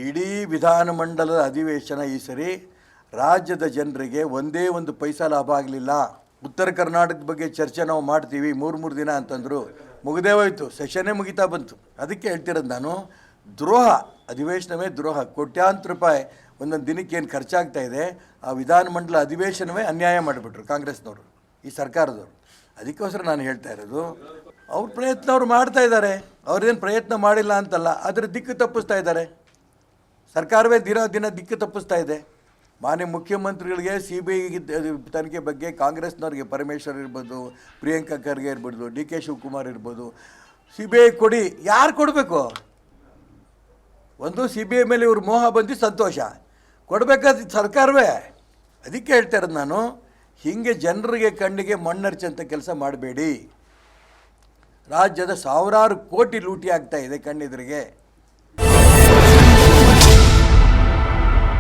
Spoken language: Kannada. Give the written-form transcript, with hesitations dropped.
ಇಡೀ ವಿಧಾನಮಂಡಲದ ಅಧಿವೇಶನ ಈ ಸರಿ ರಾಜ್ಯದ ಜನರಿಗೆ ಒಂದೇ ಒಂದು ಪೈಸಾ ಲಾಭ ಆಗಲಿಲ್ಲ. ಉತ್ತರ ಕರ್ನಾಟಕದ ಬಗ್ಗೆ ಚರ್ಚೆ ನಾವು ಮಾಡ್ತೀವಿ 3 ದಿನ ಅಂತಂದರು, ಮುಗಿದೇ ಹೋಯ್ತು, ಸೆಷನ್ನೇ ಮುಗಿತಾ ಬಂತು. ಅದಕ್ಕೆ ಹೇಳ್ತಿರೋದು ನಾನು, ದ್ರೋಹ, ಅಧಿವೇಶನವೇ ದ್ರೋಹ. ಕೋಟ್ಯಾಂತರ ರೂಪಾಯಿ ಒಂದೊಂದು ದಿನಕ್ಕೆ ಏನು ಖರ್ಚಾಗ್ತಾ ಇದೆ, ಆ ವಿಧಾನಮಂಡಲ ಅಧಿವೇಶನವೇ ಅನ್ಯಾಯ ಮಾಡಿಬಿಟ್ರು ಕಾಂಗ್ರೆಸ್ನವರು, ಈ ಸರ್ಕಾರದವರು. ಅದಕ್ಕೋಸ್ಕರ ನಾನು ಹೇಳ್ತಾ ಇರೋದು, ಅವ್ರ ಪ್ರಯತ್ನ ಅವ್ರು ಮಾಡ್ತಾ ಇದ್ದಾರೆ, ಅವ್ರೇನು ಪ್ರಯತ್ನ ಮಾಡಿಲ್ಲ ಅಂತಲ್ಲ, ಅದರ ದಿಕ್ಕು ತಪ್ಪಿಸ್ತಾ ಇದ್ದಾರೆ. ಸರ್ಕಾರವೇ ದಿನ ದಿಕ್ಕು ತಪ್ಪಿಸ್ತಾ ಇದೆ. ಮಾನ್ಯ ಮುಖ್ಯಮಂತ್ರಿಗಳಿಗೆ CBI ತನಿಖೆ ಬಗ್ಗೆ ಕಾಂಗ್ರೆಸ್ನವ್ರಿಗೆ, ಪರಮೇಶ್ವರ್ ಇರ್ಬೋದು, ಪ್ರಿಯಾಂಕಾ ಖರ್ಗೆ ಇರ್ಬೋದು, DK ಶಿವಕುಮಾರ್ ಇರ್ಬೋದು, CBI ಕೊಡಿ. ಯಾರು ಕೊಡಬೇಕು? ಒಂದು CBI ಮೇಲೆ ಇವ್ರ ಮೋಹ ಬಂದು ಸಂತೋಷ, ಕೊಡಬೇಕಾದ ಸರ್ಕಾರವೇ. ಅದಕ್ಕೆ ಹೇಳ್ತಾ ಇರೋದು ನಾನು, ಹೀಗೆ ಜನರಿಗೆ ಕಣ್ಣಿಗೆ ಮಣ್ಣರ್ಚಂಥ ಕೆಲಸ ಮಾಡಬೇಡಿ. ರಾಜ್ಯದ ಸಾವಿರಾರು ಕೋಟಿ ಲೂಟಿ ಆಗ್ತಾ ಇದೆ ಕಣ್ಣೆದುರಿಗೆ.